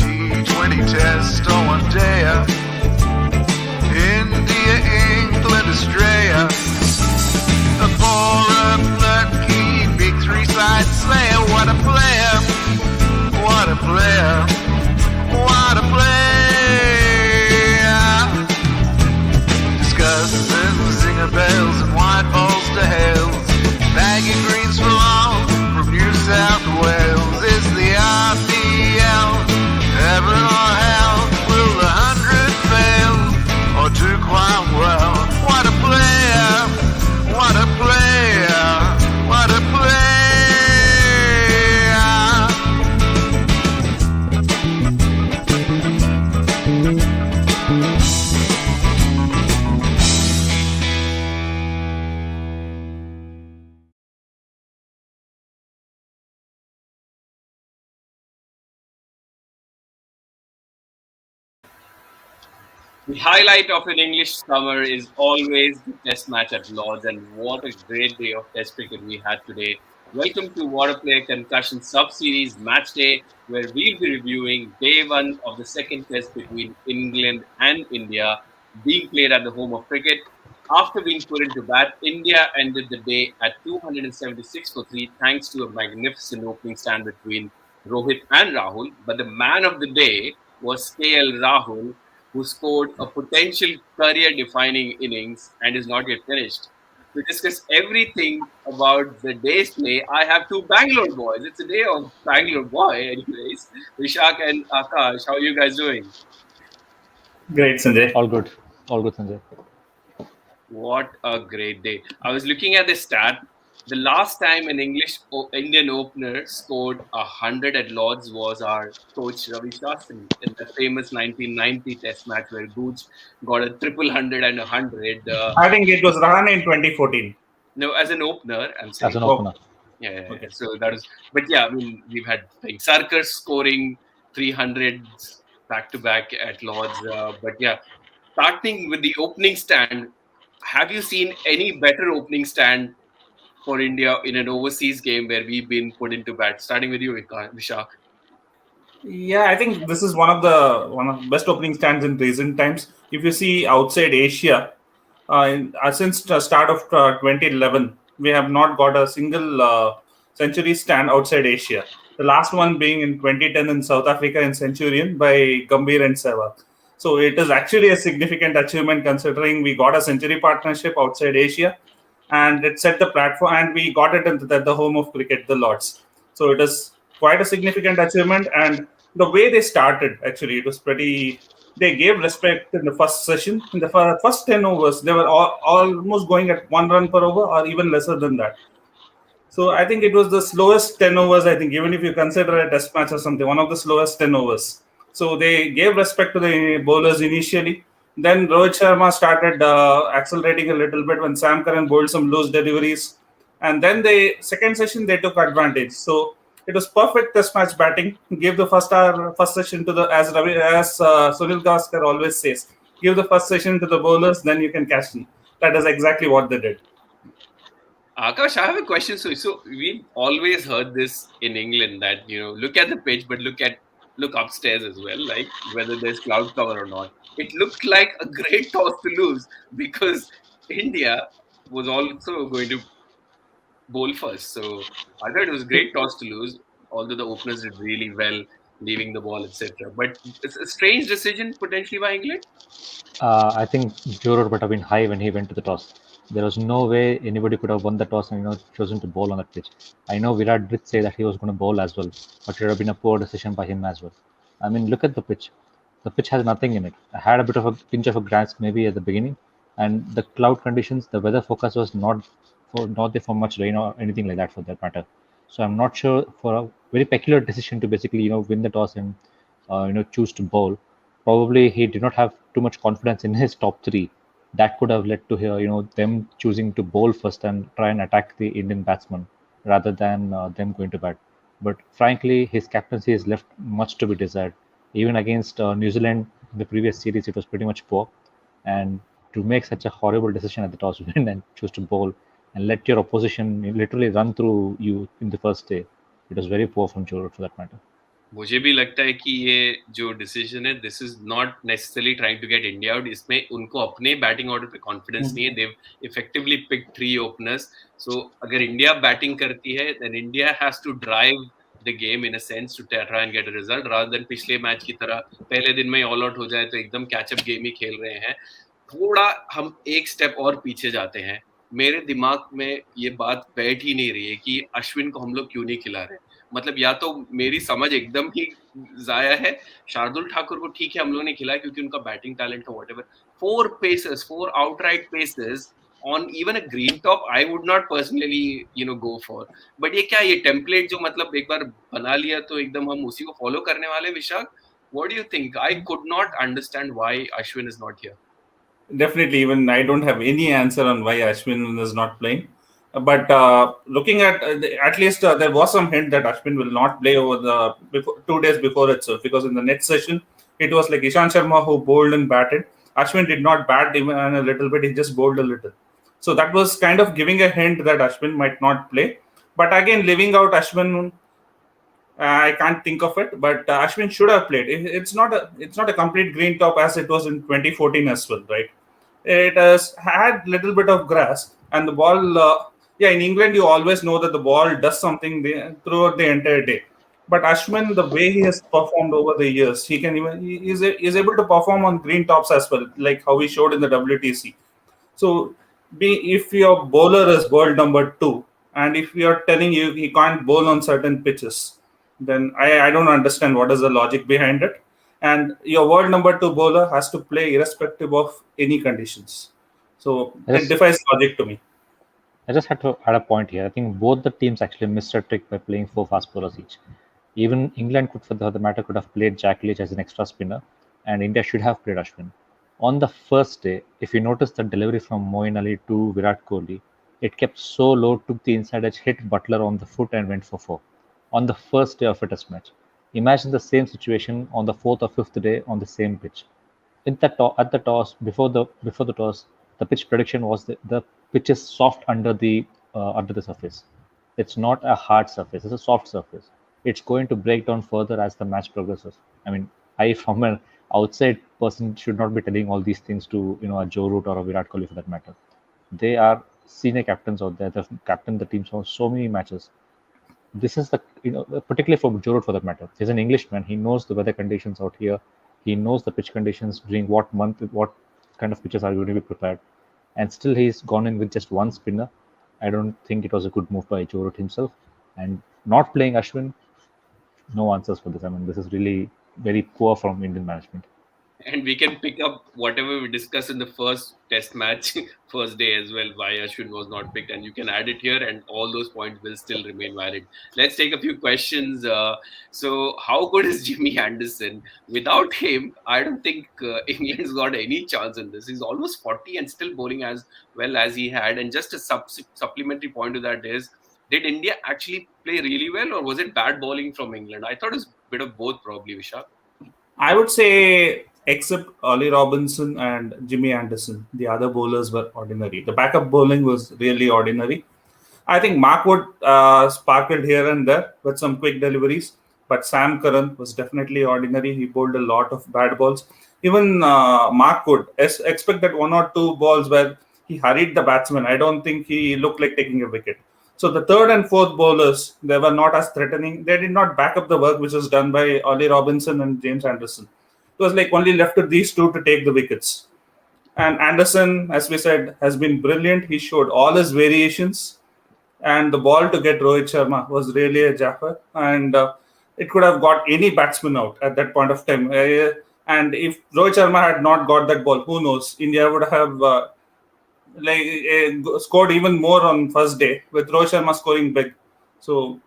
T20 test on one day. India, England, Australia. A four-up lucky big three-side slayer. What a player! What a player! What a player! Discussing zinger bells and white balls to hells. Baggy greens for long from New South Wales. Is the RPL heaven or hell? Will the 100 fail or do quite well? What a player! What a player! What a player! The highlight of an English summer is always the test match at Lord's, and what a great day of test cricket we had today. Welcome to Water Play Concussion Sub-Series Match Day, where we'll be reviewing day one of the second test between England and India, being played at the home of cricket. After being put into bat, India ended the day at 276 for 3, thanks to a magnificent opening stand between Rohit and Rahul. But the man of the day was KL Rahul, who scored a potential career-defining innings and is not yet finished. To discuss everything about the day's play, I have two Bangalore boys. It's a day of Bangalore boy, anyways. Vishak and Akash, how are you guys doing? Great, Sanjay. All good, Sanjay. What a great day. I was looking at the stat. The last time an Indian opener scored 100 at Lord's was our coach Ravi Shastri in the famous 1990 Test match where Gooch got a triple hundred and 100. I think it was Rahane in 2014. No, as an opener, I'm saying. As an opener. Yeah. Okay. So that was, but yeah, I mean, we've had like Sarkar scoring 300s back to back at Lord's. But yeah, starting with the opening stand, have you seen any better opening stand for India in an overseas game where we've been put into bat? Starting with you, Vishak. Yeah, I think this is one of the best opening stands in recent times. If you see outside Asia, since the start of 2011, we have not got a single century stand outside Asia. The last one being in 2010 in South Africa in Centurion by Gambhir and Sehwag. So it is actually a significant achievement considering we got a century partnership outside Asia. And it set the platform, and we got it at the home of cricket, the Lords. So it is quite a significant achievement. And the way they started, actually, it was pretty. They gave respect in the first session. In the first 10 overs, they were almost going at 1 run per over or even lesser than that. So I think it was the slowest 10 overs, I think, even if you consider a test match or something, one of the slowest 10 overs. So they gave respect to the bowlers initially. Then Rohit Sharma started accelerating a little bit when Sam Curran bowled some loose deliveries. And then second session, they took advantage. So it was perfect test match batting. Give the first session to as Sunil Gavaskar always says, give the first session to the bowlers, then you can catch them. That is exactly what they did. Akash, I have a question. So we've always heard this in England that, look at the pitch, but look upstairs as well, like whether there's cloud cover or not. It looked like a great toss to lose because India was also going to bowl first. So I thought it was a great toss to lose, although the openers did really well, leaving the ball, etc. But it's a strange decision potentially by England. I think Juror would have been high when he went to the toss. There was no way anybody could have won the toss and chosen to bowl on that pitch. I know Virat did say that he was going to bowl as well, but it would have been a poor decision by him as well. I mean, look at the pitch. The pitch has nothing in it. I had a bit of a pinch of a grass maybe at the beginning, and the cloud conditions, the weather forecast was not there for much rain or anything like that for that matter. So I'm not sure, for a very peculiar decision to basically win the toss and choose to bowl. Probably he did not have too much confidence in his top three. That could have led to them choosing to bowl first and try and attack the Indian batsman rather than them going to bat. But frankly, his captaincy has left much to be desired. Even against New Zealand in the previous series, it was pretty much poor. And to make such a horrible decision at the toss win and choose to bowl and let your opposition literally run through you in the first day, it was very poor from Jordan for that matter. मुझे भी लगता है कि ये जो decision है, this is not necessarily trying to get India out. इसमें उनको अपने बैटिंग ऑर्डर पे कॉन्फिडेंस नहीं है. They've effectively pick 3 openers. So अगर इंडिया बैटिंग करती है, then India has to drive the game in a sense to try and get a result, rather than पिछले मैच की तरह पहले दिन में ऑल आउट हो जाए तो एकदम कैचअप गेम ही खेल रहे हैं. थोड़ा हम एक स्टेप और पीछे जाते हैं. मेरे दिमाग में ये बात बैठ ही नहीं रही है कि अश्विन को हम लोग क्यों नहीं खिला रहे. मतलब या तो मेरी समझ एकदम ही जाया है. शार्दुल ठाकुर को ठीक है हम लोग ने खिलाया क्योंकि उनका बैटिंग टैलेंट है, whatever. 4 outright pacers on even a green top I would not personally go for. but ये क्या, ये टेम्पलेट जो मतलब एक बार बना लिया तो एकदम हम उसी को फॉलो करने वाले. Vishakh, what do you think? I could not understand why Ashwin is not here. Definitely, even I don't have any answer on why Ashwin is not playing. But looking at least there was some hint that Ashwin will not play over the 2 days before itself, because in the next session it was like Ishant Sharma who bowled and batted. Ashwin did not bat even a little bit; he just bowled a little. So that was kind of giving a hint that Ashwin might not play. But again, leaving out Ashwin, I can't think of it, but Ashwin should have played. It's not a complete green top as it was in 2014 as well, right? It has had little bit of grass, and the ball. Yeah, in England you always know that the ball does something throughout the entire day. But Ashwin, the way he has performed over the years, he is able to perform on green tops as well, like how he showed in the WTC. So, if your bowler is world number 2, and if you're telling you he can't bowl on certain pitches, then I don't understand what is the logic behind it. And your world number 2 bowler has to play irrespective of any conditions. So it defies logic to me. I just had to add a point here. I think both the teams actually missed a trick by playing 4 fast bowlers each. Even England could, for the matter, could have played Jack Leach as an extra spinner, and India should have played Ashwin. On the first day, if you notice the delivery from Moeen Ali to Virat Kohli, it kept so low, took the inside edge, hit Butler on the foot, and went for 4. On the first day of a test match. Imagine the same situation on the 4th or 5th day on the same pitch. At the toss, before the toss, the pitch prediction was the pitch is soft under the surface. It's not a hard surface; it's a soft surface. It's going to break down further as the match progresses. I mean, I from an outside person should not be telling all these things to a Joe Root or a Virat Kohli for that matter. They are senior captains out there. They've captained the teams for so many matches. This is the particularly for Joe Root for that matter. He's an Englishman. He knows the weather conditions out here. He knows the pitch conditions during what month, what kind of pitches are going to be prepared, and still he's gone in with just one spinner. I don't think it was a good move by Joe Root himself, and not playing Ashwin. No answers for this. I mean, this is really very poor from Indian management. And we can pick up whatever we discussed in the first test match, first day as well, why Ashwin was not picked. And you can add it here, and all those points will still remain valid. Let's take a few questions. So, how good is Jimmy Anderson? Without him, I don't think England's got any chance in this. He's almost 40 and still bowling as well as he had. And just a supplementary point to that is, did India actually play really well, or was it bad bowling from England? I thought it was a bit of both, probably, Vishak. I would say, except Ollie Robinson and Jimmy Anderson, the other bowlers were ordinary. The backup bowling was really ordinary. I think Mark Wood sparkled here and there with some quick deliveries, but Sam Curran was definitely ordinary. He bowled a lot of bad balls. Even Mark Wood, expect that 1 or 2 balls where he hurried the batsman. I don't think he looked like taking a wicket. So the 3rd and 4th bowlers, they were not as threatening. They did not back up the work which was done by Ollie Robinson and James Anderson. It was like only left to these 2 to take the wickets. And Anderson, as we said, has been brilliant. He showed all his variations. And the ball to get Rohit Sharma was really a jaffer. And it could have got any batsman out at that point of time. And if Rohit Sharma had not got that ball, who knows? India would have scored even more on first day with Rohit Sharma scoring big. So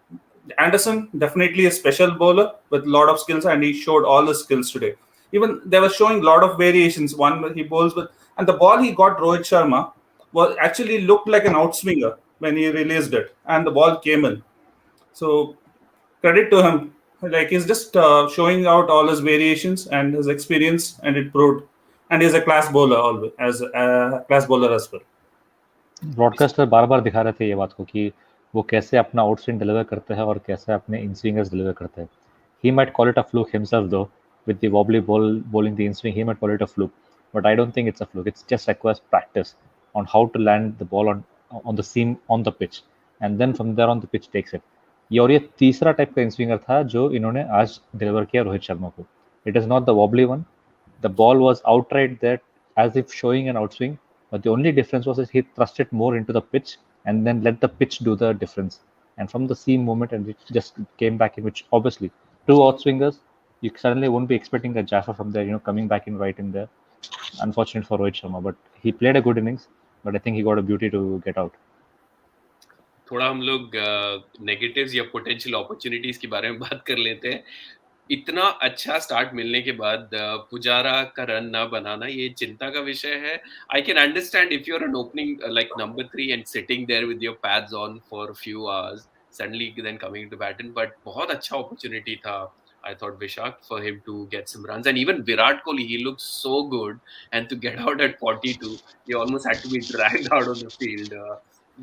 Anderson, definitely a special bowler with a lot of skills, and he showed all his skills today. Even they were showing a lot of variations. One he bowls with, and the ball he got Rohit Sharma was actually looked like an outswinger when he released it, and the ball came in. So credit to him. Like he's just showing out all his variations and his experience, and it proved. And he's a class bowler always, as a class bowler as well. Broadcaster बार बार दिखा रहे थे ये बात को कि वो कैसे अपना आउट स्विंग डिलीवर करते हैं और कैसे अपने इन स्विंगर्स डिलीवर करते हैं. He might call it a fluke himself, though, with the wobbly ball bowling the in swing. He might call it a fluke, but I don't think it's a fluke. It just requires practice on how to land the ball on the seam on the pitch, and then from there on the pitch takes it. और ये तीसरा type का इन swinger था जो इन्होंने आज deliver किया रोहित शर्मा को. It is not the wobbly one. The ball was outright there as if showing an outswing, but the only difference was that he thrust it more into the pitch and then let the pitch do the difference. And from the seam movement, and it just came back in, which obviously two outswingers, you suddenly won't be expecting a Jaffa from there, coming back in right in there. Unfortunate for Rohit Sharma, but he played a good innings, but I think he got a beauty to get out. थोड़ा हम लोग negatives या potential opportunities के बारे में बात कर लेते हैं. इतना अच्छा स्टार्ट मिलने के बाद पुजारा का रन ना बनाना ये चिंता का विषय है. I can understand if you are an opening like number 3 and sitting there with your pads on for few hours suddenly then coming to batting, but बहुत अच्छा अपॉर्चुनिटी था. I thought Vishak for him to get some runs, and even Virat Kohli, he looked so good, and to get out at 42, he almost had to be dragged out of the field.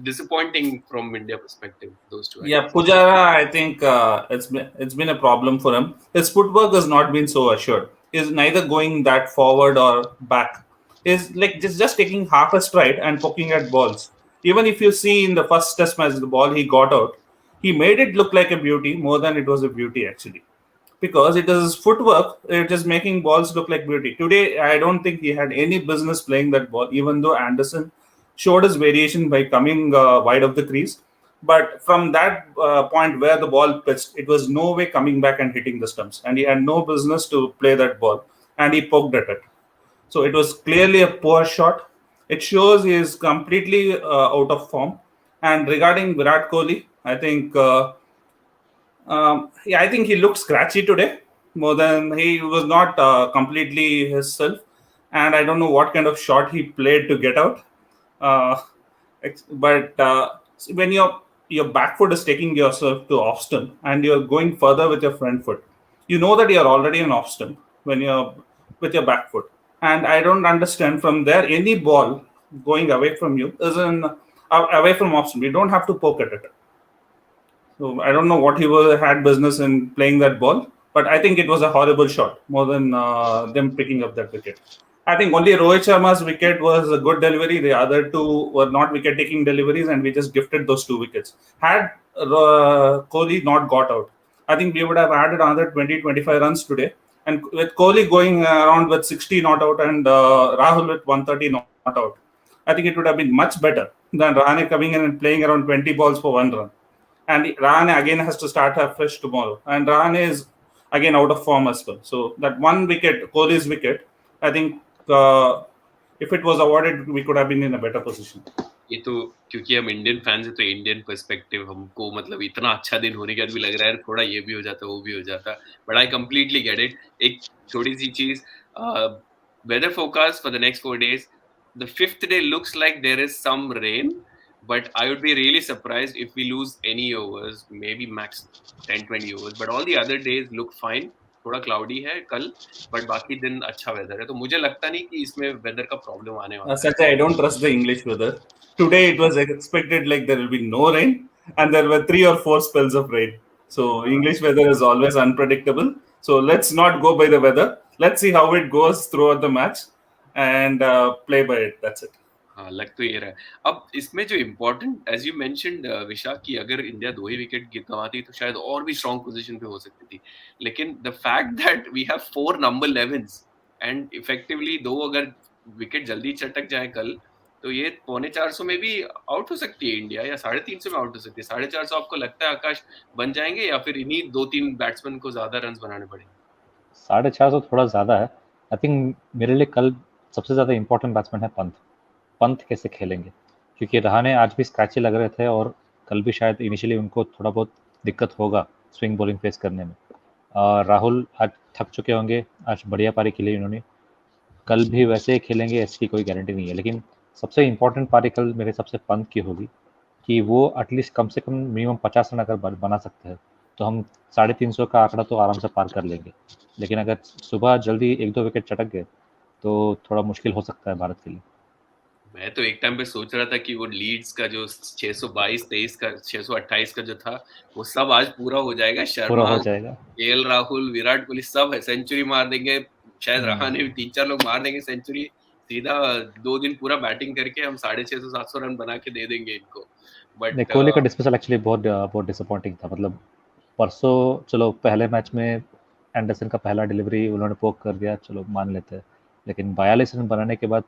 Disappointing from India perspective, those two. Yeah, Pujara, I think it's been a problem for him. His footwork has not been so assured. He's neither going that forward or back. He's like just taking half a stride and poking at balls. Even if you see in the first test match, the ball he got out, he made it look like a beauty more than it was a beauty actually. Because it is footwork, it is making balls look like beauty. Today, I don't think he had any business playing that ball, even though Anderson showed his variation by coming wide of the crease. But from that point where the ball pitched, it was no way coming back and hitting the stumps. And he had no business to play that ball. And he poked at it. So it was clearly a poor shot. It shows he is completely out of form. And regarding Virat Kohli, I think... I think he looked scratchy today. More than he was not completely himself, and I don't know what kind of shot he played to get out. But when your back foot is taking yourself to off stump and you're going further with your front foot, you know that you're already in off stump when you're with your back foot. And I don't understand from there any ball going away from you is away from off stump. You don't have to poke at it. So I don't know what he had business in playing that ball, but I think it was a horrible shot more than them picking up that wicket. I think only Rohit Sharma's wicket was a good delivery. The other two were not wicket-taking deliveries, and we just gifted those 2 wickets. Had Kohli not got out, I think we would have added another 20-25 runs today. And with Kohli going around with 60 not out and Rahul with 130 not out, I think it would have been much better than Rahane coming in and playing around 20 balls for 1 run. And Rahane again has to start afresh tomorrow. And Rahane is again out of form as well. So that 1 wicket, Kohli's wicket, I think if it was awarded, we could have been in a better position. ये तो क्योंकि हम Indian fans हैं तो Indian perspective हमको मतलब इतना अच्छा दिन होने के बाद भी लग रहा है थोड़ा ये भी हो जाता वो भी हो जाता. But I completely get it. एक छोटी सी चीज, weather forecast for the next 4 days. The 5th day looks like there is some rain. But I would be really surprised if we lose any overs, maybe max 10-20 overs. But all the other days look fine. थोड़ा cloudy है कल, but बाकी दिन अच्छा weather है. तो मुझे लगता नहीं कि इसमें weather का problem आने वाला है. Sanjay, I don't trust the English weather. Today it was expected like there will be no rain, and there were 3 or 4 spells of rain. So English weather is always unpredictable. So let's not go by the weather. Let's see how it goes throughout the match, and play by it. That's it. हाँ, लग तो ये रहा है. अब इसमें जो important as you mentioned Vishakh की अगर इंडिया 2 ही विकेट गंवाती तो शायद और भी स्ट्रॉन्ग पोजीशन पे हो सकती थी. लेकिन the fact that we have 4 number 11s and effectively 2 अगर विकेट जल्दी चटक जाए कल तो ये 450 में भी आउट हो सकती है इंडिया, या 350 में आउट हो सकती है. 450 आपको लगता है आकाश बन जाएंगे या फिर इन्हीं 2-3 बैट्समैन को ज्यादा रन बनाने पड़ेंगे? 450 थोड़ा ज्यादा है. आई थिंक मेरे लिए कल सबसे ज्यादा इंपॉर्टेंट बैट्समैन है पंत कैसे खेलेंगे, क्योंकि रहाणे आज भी स्क्रैची लग रहे थे और कल भी शायद इनिशियली उनको थोड़ा बहुत दिक्कत होगा स्विंग बॉलिंग फेस करने में. राहुल आज थक चुके होंगे, आज बढ़िया पारी खेली उन्होंने, कल भी वैसे ही खेलेंगे ऐसी कोई गारंटी नहीं है. लेकिन सबसे इम्पोर्टेंट पारी कल मेरे सबसे पंत की होगी कि वो एटलीस्ट कम से कम मिनिमम 50 रन अगर बना सकते हैं तो हम 350 का आंकड़ा तो आराम से पार कर लेंगे. लेकिन अगर सुबह जल्दी 1-2 विकेट चटक गए तो थोड़ा मुश्किल हो सकता है भारत के लिए. मैं तो एक टाइम पे सोच रहा था कि वो लीड्स का जो 622 23 का 628 का जो था वो सब आज पूरा हो जाएगा। पूरा शर्मा, हो जाएगा। केएल राहुल, विराट कोहली सब है सेंचुरी मार देंगे। शायद रहाणे भी 3-4 लोग मार देंगे सेंचुरी। सीधा 2 दिन पूरा बैटिंग करके हम 650 700 रन बना के दे देंगे इनको। नहीं, बट कोहली का डिस्मिसल एक्चुअली बहुत डिसअपॉइंटिंग था। मतलब परसों चलो पहले मैच में एंडरसन का पहला डिलीवरी उन्होंने पोक कर दिया, चलो मान लेते हैं, लेकिन 42 रन बनाने के बाद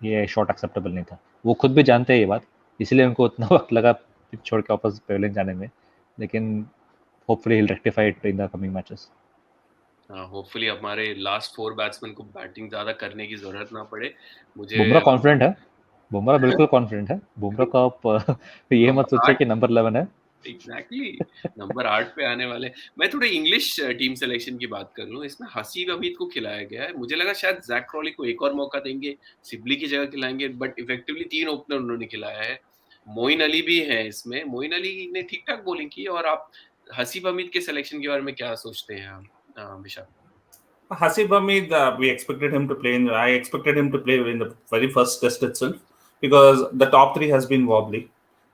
ये शॉट एक्सेप्टेबल नहीं था। वो खुद भी जानते हैं ये बात, इसलिए उनको उतना वक्त लगा पिच छोड़ के वापस पेविलियन जाने में, लेकिन hopefully he will rectify it in the coming matches. Hopefully हमारे लास्ट 4 बैट्समैन को बैटिंग ज्यादा करने की जरूरत ना पड़े। मुझे बुमराह कॉन्फिडेंट है, बुमराह बिल्कुल कॉन्फिडेंट है। बुमराह का आप ये मत नंबर सोचिए 8 कि नंबर 11 है। एग्जैक्टली नंबर 8 पे आने वाले। मैं थोड़े इंग्लिश टीम सिलेक्शन की बात कर लूं। इसमें हसीब हमीद को खिलाया गया है। मुझे लगा शायद जैक क्रॉली को एक और मौका देंगे, सिबली की जगह खिलाएंगे, बट इफेक्टिवली 3 ओपनर उन्होंने खिलाया है। मोइन अली भी है इसमें। मोइन अली ने ठीक ठाक बॉलिंग की। और आप हसीब हमीद के सिलेक्शन के बारे में क्या सोचते हैं विशाल? Hasib Hamid, we expected him to play in. I expected him to play in the very first test itself because the top three has been wobbly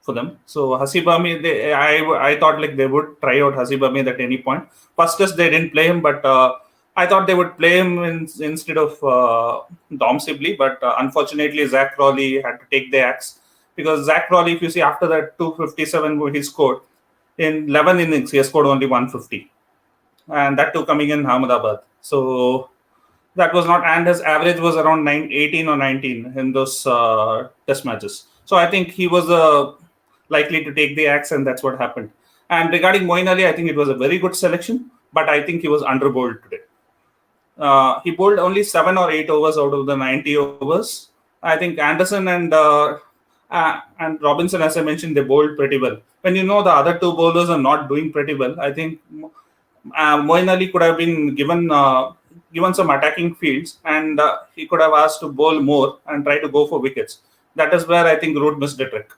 for them. So Hasib Hamid, I thought like they would try out Hasib Hamid at any point. First test they didn't play him, but I thought they would play him instead of Dom Sibley. But unfortunately, Zach Crawley had to take the axe because Zach Crawley, if you see after that 257 he scored in 11 innings, he has scored only 150. And that too coming in Ahmedabad. So that was not, and his average was around 18 or 19 in those test matches. So I think he was likely to take the axe, and that's what happened. And regarding Moeen Ali, I think it was a very good selection, but I think he was underbowled today. He bowled only 7 or 8 overs out of the 90 overs. I think Anderson and Robinson, as I mentioned, they bowled pretty well. When you know the other two bowlers are not doing pretty well, I think Moeen Ali could have been given some attacking fields, and he could have asked to bowl more and try to go for wickets. That is where I think Root missed the trick.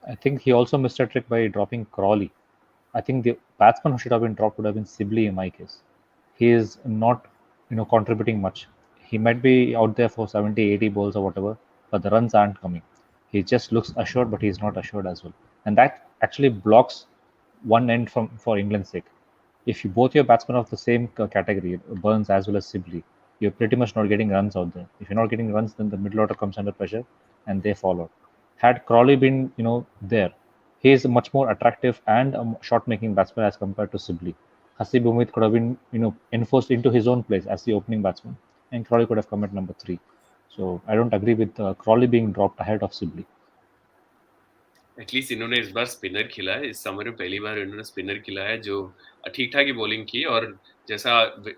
I think he also missed a trick by dropping Crawley. I think the batsman who should have been dropped would have been Sibley in my case. He is not, contributing much. He might be out there for 70, 80 balls or whatever, but the runs aren't coming. He just looks assured, but he's not assured as well. And that actually blocks one end for England's sake. If you both your batsmen of the same category, Burns as well as Sibley, you're pretty much not getting runs out there. If you're not getting runs, then the middle order comes under pressure and they fall out. Had Crawley been, there, he is a much more attractive and a shot-making batsman as compared to Sibley. Hasib Umid could have been, enforced into his own place as the opening batsman, and Crawley could have come at number 3. So I don't agree with Crawley being dropped ahead of Sibley. At least इन्होंने इस बार spinner खिला है। इस summer में पहली बार इन्होंने spinner खिला है जो ठीक ठाक ही बॉलिंग की। और जैसा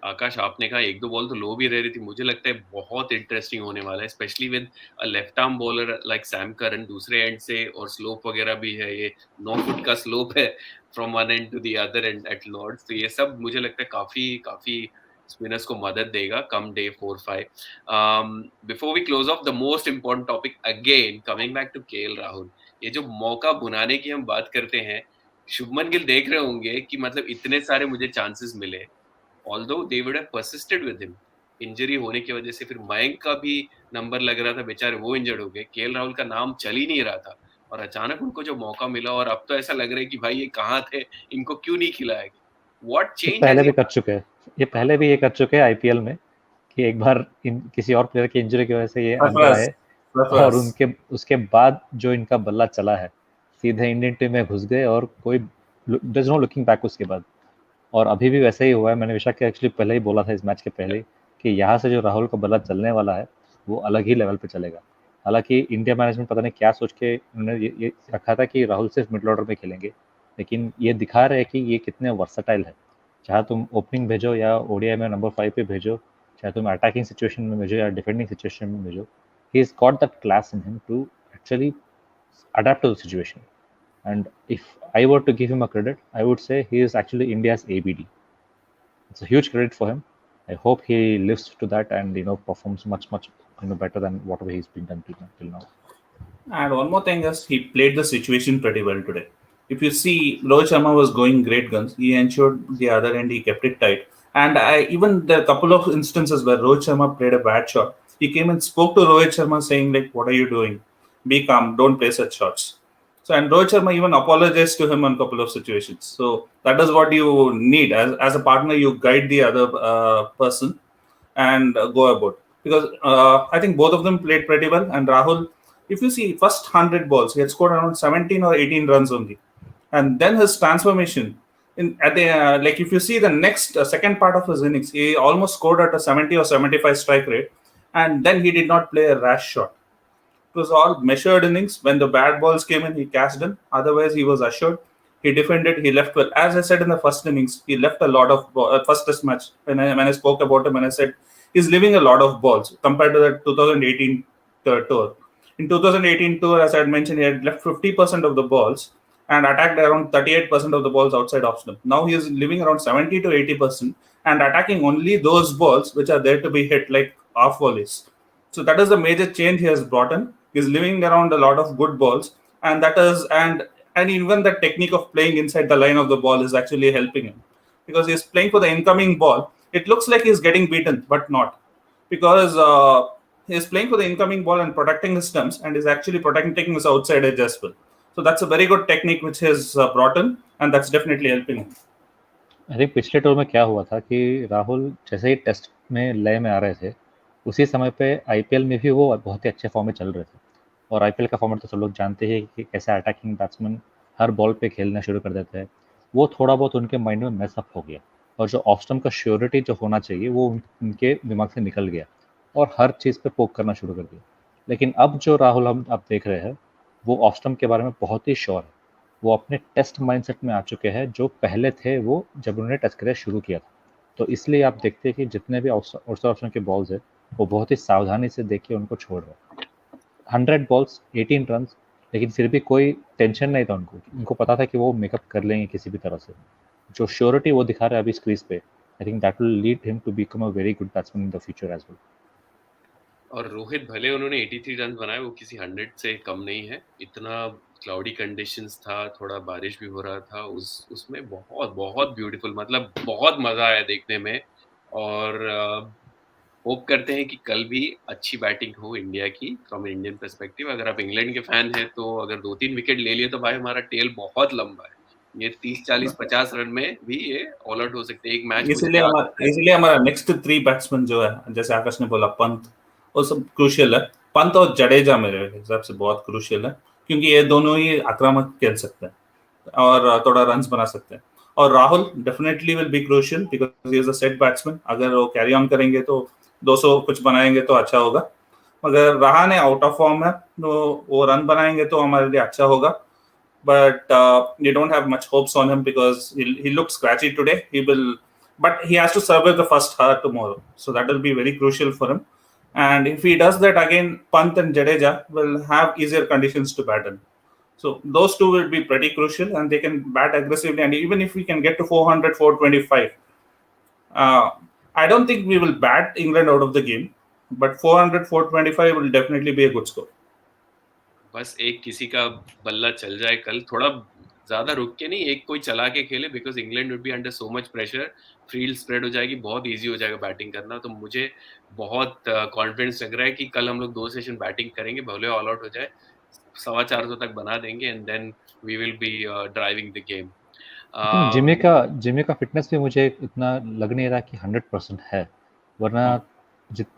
आकाश आपने कहा, 1-2 बॉल तो लो भी रह रही थी। मुझे लगता है बहुत इंटरेस्टिंग होने वाला है, specially with a left arm bowler like Sam Curran दूसरे एंड से, और स्लोप वगैरह भी है। ये 9 फुट का स्लोप है from one end to the other end at Lord's. तो ये सब मुझे लगता है काफी स्पिनर्स को मदद देगा come day 4-5। Before we close off the most important topic again, coming back to KL Rahul, ये जो मौका बुनाने की हम बात करते हैं, शुभमन गिल देख रहे होंगे कि मतलब इतने सारे मुझे चांसेस मिले, although they would have persisted with him. Injury होने की वजह से फिर मयंक का भी नंबर लग रहा था, बेचारे वो इंजर्ड हो गए, केएल राहुल का नाम चल ही नहीं रहा था, और अचानक उनको जो मौका मिला, और अब तो ऐसा लग रहा है कि भाई ये कहाँ थे, इनको क्यों नहीं खिलाया गया? What change? पहले भी कर चुके हैं ये, पहले भी ये कर चुके हैं आईपीएल में कि एक बार किसी और प्लेयर की इंजरी की वजह से ये अंदर आए, और उसके बाद जो इनका बल्ला चला है, सीधे इंडियन टीम में घुस गए और कोई there is no looking back उसके बाद। और अभी भी वैसे ही हुआ है। मैंने विशाख के एक्चुअली पहले ही बोला था इस मैच के पहले कि यहाँ से जो राहुल का बल्ला चलने वाला है वो अलग ही लेवल पे चलेगा। हालांकि इंडिया मैनेजमेंट पता नहीं क्या सोच के उन्होंने ये रखा था कि राहुल सिर्फ मिडल ऑर्डर में खेलेंगे, लेकिन ये दिखा रहे हैं कि ये कितने वर्सेटाइल है। चाहे तुम ओपनिंग भेजो या ओडीआई में नंबर 5 पे भेजो, चाहे तुम अटैकिंग सिचुएशन में भेजो या डिफेंडिंग सिचुएशन में भेजो, he's got that class in him to actually adapt to the situation. And if I were to give him a credit, I would say he is actually India's ABD. It's a huge credit for him. I hope he lives to that and performs much better than whatever he's been done till now. And one more thing is he played the situation pretty well today. If you see, Rohit Sharma was going great guns. He ensured the other end, he kept it tight. And even there are a couple of instances where Rohit Sharma played a bad shot. He came and spoke to Rohit Sharma saying like, "What are you doing? Be calm. Don't play such shots." So and Rohit Sharma even apologized to him on a couple of situations. So that is what you need as a partner. You guide the other person and go about, because I think both of them played pretty well. And Rahul, if you see first 100 balls, he had scored around 17 or 18 runs only, and then his transformation in at the like if you see the next second part of his innings, he almost scored at a 70 or 75 strike rate, and then he did not play a rash shot. It was all measured innings. When the bad balls came in, he cashed in. Otherwise, he was assured. He defended. He left well. As I said in the first innings, he left a lot of first test match. When I spoke about him, and I said he's leaving a lot of balls compared to the 2018 tour. In 2018 tour, as I had mentioned, he had left 50% of the balls and attacked around 38% of the balls outside off stump. Now he is leaving around 70 to 80% and attacking only those balls which are there to be hit, like off volleys. So that is the major change he has brought in. He's leaving around a lot of good balls, and that is and even the technique of playing inside the line of the ball is actually helping him, because he's playing for the incoming ball. It looks like he's getting beaten, but not, because he's playing for the incoming ball and protecting his stumps, and is actually protecting his outside edge as well. So that's a very good technique which has brought in, and that's definitely helping him. I think पिछले tour में क्या हुआ था कि राहुल जैसे ही test में लय में आ रहे थे, उसी समय पे आईपीएल में भी वो बहुत ही अच्छे फॉर्म में चल रहे थे। और आईपीएल का फॉर्मेट तो सब लोग जानते हैं कि कैसे अटैकिंग बैट्समैन हर बॉल पे खेलना शुरू कर देते हैं। वो थोड़ा बहुत उनके माइंड में मैसअप हो गया, और जो ऑफ स्टंप का श्योरिटी जो होना चाहिए वो उनके दिमाग से निकल गया, और हर चीज़ पे पोक करना शुरू कर दिया। लेकिन अब जो राहुल हम आप देख रहे हैं, वो ऑफ स्टंप के बारे में बहुत ही श्योर है। वो अपने टेस्ट माइंडसेट में आ चुके हैं, जो पहले थे वो जब उन्होंने टेस्ट करियर शुरू किया था। तो इसलिए आप देखते हैं कि जितने भी ऑप्शन के बॉल्स है, वो बहुत ही सावधानी से देख के उनको छोड़ रहे हैं। 100 बॉल्स 18 रन, लेकिन फिर भी कोई टेंशन नहीं था उनको पता था कि वो मेकअप कर लेंगे किसी भी तरह से। जो श्योरिटी वो दिखा रहे हैं अभी स्क्रीज पे, I think that will lead him to become a very good batsman in the future as well. और रोहित भले उन्होंने 83 रन बनाए, वो किसी 100 से कम नहीं है। इतना क्लाउडी कंडीशंस था, थोड़ा बारिश भी हो रहा था, उसमें बहुत बहुत ब्यूटीफुल, मतलब बहुत मजा आया देखने में। और होप करते हैं कि कल भी अच्छी बैटिंग हो इंडिया की फ्रॉम इंडियन पर्सपेक्टिव। अगर आप इंग्लैंड के फैन हैं तो अगर 2-3 विकेट ले लिए तो भाई हमारा टेल बहुत लंबा है। ये 30, 40, 50 रन में भी ये ऑल आउट हो सकते हैं एक मैच। इसलिए हमारा नेक्स्ट 3 बैट्समैन जो है, जैसे आकाश ने बोला, पंत, वो सब क्रूशियल है। पंत और जडेजा मेरे हिसाब से बहुत क्रूशियल है, क्योंकि ये दोनों ही आक्रामक खेल सकते हैं और थोड़ा रन्स बना सकते हैं। और Rahul definitely will be crucial because he is a set batsman. अगर वो कैरी ऑन करेंगे तो 200 कुछ बनाएंगे तो अच्छा होगा। मगर रहाणे आउट ऑफ फॉर्म है, तो वो रन बनाएंगे तो हमारे लिए अच्छा होगा। But you don't have much hopes on him because he looks scratchy today. But he has to survive the first hour tomorrow, so that will be very crucial for him. And if he does that again, Pant and Jadeja will have easier conditions to bat in. So those two will be pretty crucial, and they can bat aggressively. And even if we can get to 400, 425, I don't think we will bat England out of the game. But 400, 425 will definitely be a good score. बस एक किसी का बल्ला चल जाए कल, थोड़ा ज्यादा रुक के नहीं, एक कोई चला के खेले, because England would be under so much pressure. Field spread हो जाएगी, बहुत इजी हो जाएगा बैटिंग करना। तो मुझे बहुत कॉन्फिडेंस लग रहा है कि कल हम लोग 2 सेशन बैटिंग करेंगे, भले ऑल आउट हो जाए, 450 तक बना देंगे, and then we will be driving the game. Jimmy का फिटनेस भी मुझे इतना लग नहीं रहा कि 100% है, वरना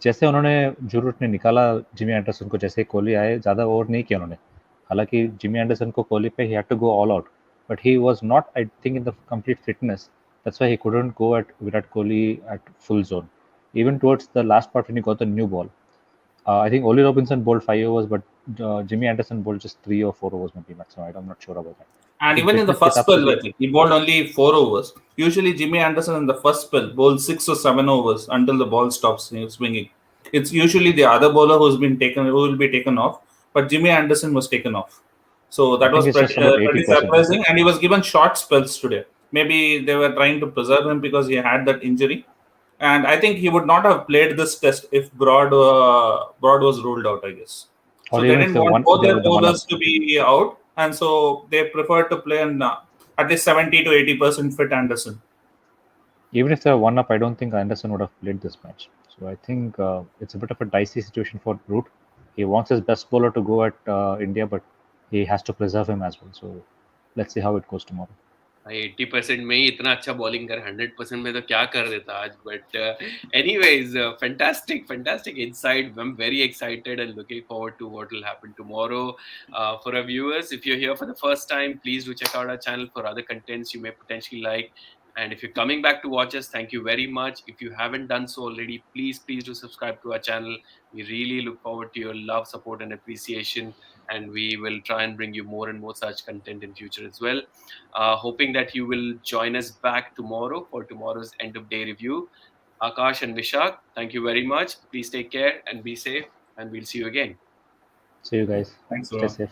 जैसे उन्होंने जरूरत ने निकाला जिमी एंडरसन को, जैसे कोहली आए ज़्यादा ओवर नहीं किया उन्होंने। हालांकि जिमी एंडरसन को कोहली पे he had to go all out, but he was not, I think, in the complete fitness, that's why he couldn't go at Virat Kohli at full zone even towards the last part when he got the new ball. I think Ollie Robinson bowled 5 overs, but Jimmy Anderson bowled just 3 or 4 overs maybe maximum. I'm not sure about that. And even in the first spell, he bowled only 4 overs. Usually, Jimmy Anderson in the first spell bowls 6 or 7 overs until the ball stops swinging. It's usually the other bowler who will be taken off, but Jimmy Anderson was taken off. So that was pretty surprising, and he was given short spells today. Maybe they were trying to preserve him because he had that injury, and I think he would not have played this test if Broad was ruled out, I guess. So they didn't want both their bowlers to be out, and so they preferred to play at least 70 to 80% fit Anderson. Even if they were 1 up, I don't think Anderson would have played this match. So I think it's a bit of a dicey situation for Root. He wants his best bowler to go at India, but he has to preserve him as well. So let's see how it goes tomorrow. 80% में ही इतना अच्छा bowling कर 100% में तो क्या कर देता आज but anyways fantastic insight. I'm very excited and looking forward to what will happen tomorrow. For our viewers, if you're here for the first time, please do check out our channel for other contents you may potentially like. And if you're coming back to watch us, thank you very much. If you haven't done so already, please do subscribe to our channel. We really look forward to your love, support, and appreciation, and we will try and bring you more and more such content in future as well. Hoping that you will join us back tomorrow for tomorrow's end of day review. Akash and Vishak, thank you very much. Please take care and be safe, and we'll see you again. See you guys. Thanks, Stay Rohan. safe.